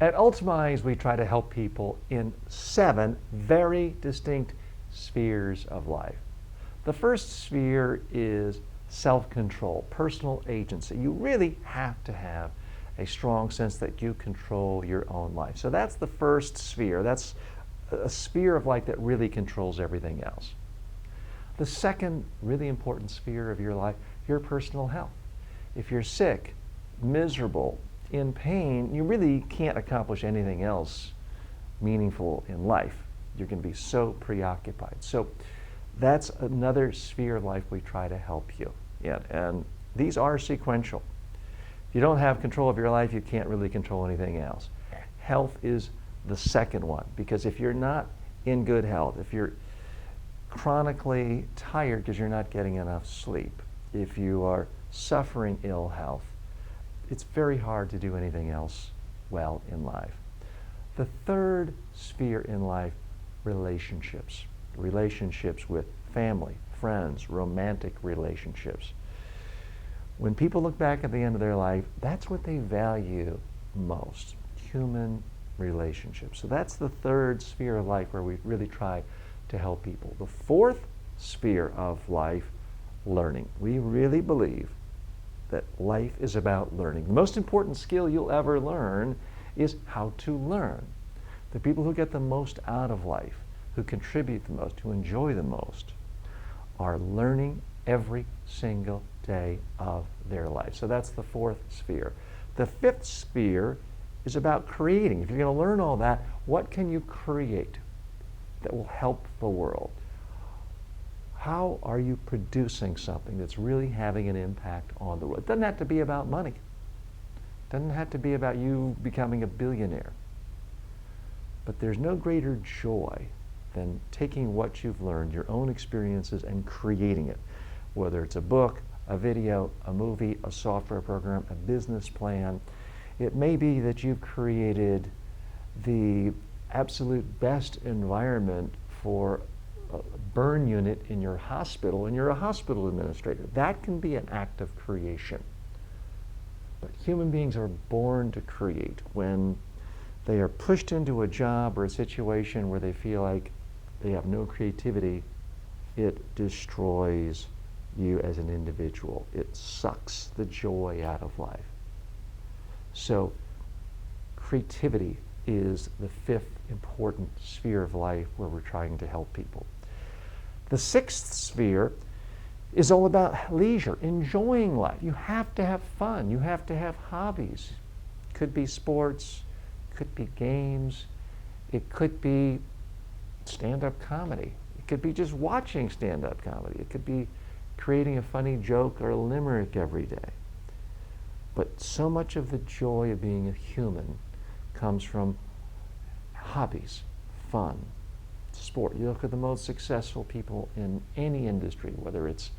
At Ultamize, we try to help people in 7 very distinct spheres of life. The first sphere is self-control, personal agency. You really have to have a strong sense that you control your own life. So that's the first sphere. That's a sphere of life that really controls everything else. The second really important sphere of your life, your personal health. If you're sick, miserable, in pain, you really can't accomplish anything else meaningful in life. You're going to be so preoccupied. So that's another sphere of life we try to help you in. And these are sequential. If you don't have control of your life, you can't really control anything else. Health is the second one, because if you're not in good health, if you're chronically tired because you're not getting enough sleep, if you are suffering ill health, it's very hard to do anything else well in life. The third sphere in life, relationships. Relationships with family, friends, romantic relationships. When people look back at the end of their life, that's what they value most, human relationships. So that's the third sphere of life where we really try to help people. The fourth sphere of life, learning. We really believe that life is about learning. The most important skill you'll ever learn is how to learn. The people who get the most out of life, who contribute the most, who enjoy the most, are learning every single day of their life. So that's the fourth sphere. The fifth sphere is about creating. If you're going to learn all that, what can you create that will help the world? How are you producing something that's really having an impact on the world? It doesn't have to be about money. It doesn't have to be about you becoming a billionaire. But there's no greater joy than taking what you've learned, your own experiences, and creating it. Whether it's a book, a video, a movie, a software program, a business plan. It may be that you've created the absolute best environment for a burn unit in your hospital, and you're a hospital administrator. That can be an act of creation. But human beings are born to create. When they are pushed into a job or a situation where they feel like they have no creativity, it destroys you as an individual. It sucks the joy out of life. So creativity is the fifth important sphere of life where we're trying to help people. The sixth sphere is all about leisure, enjoying life. You have to have fun. You have to have hobbies. It could be sports, it could be games, it could be stand-up comedy. It could be just watching stand-up comedy. It could be creating a funny joke or a limerick every day. But so much of the joy of being a human comes from hobbies, fun, sport. You look at the most successful people in any industry, whether it's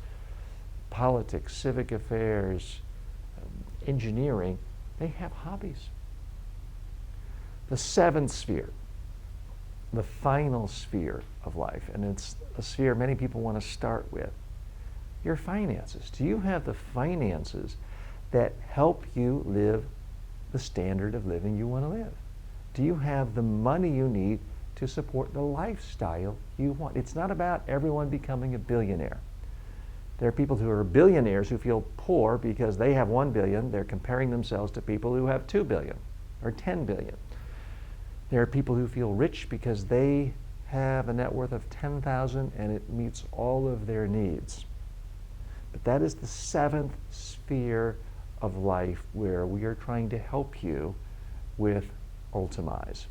politics, civic affairs, engineering, they have hobbies. The seventh sphere, the final sphere of life, and it's a sphere many people want to start with, your finances. Do you have the finances that help you live the standard of living you want to live? Do you have the money you need to support the lifestyle you want? It's not about everyone becoming a billionaire. There are people who are billionaires who feel poor because they have 1 billion. They're comparing themselves to people who have 2 billion or 10 billion. There are people who feel rich because they have a net worth of 10,000 and it meets all of their needs. But that is the seventh sphere of life where we are trying to help you with Ultamize.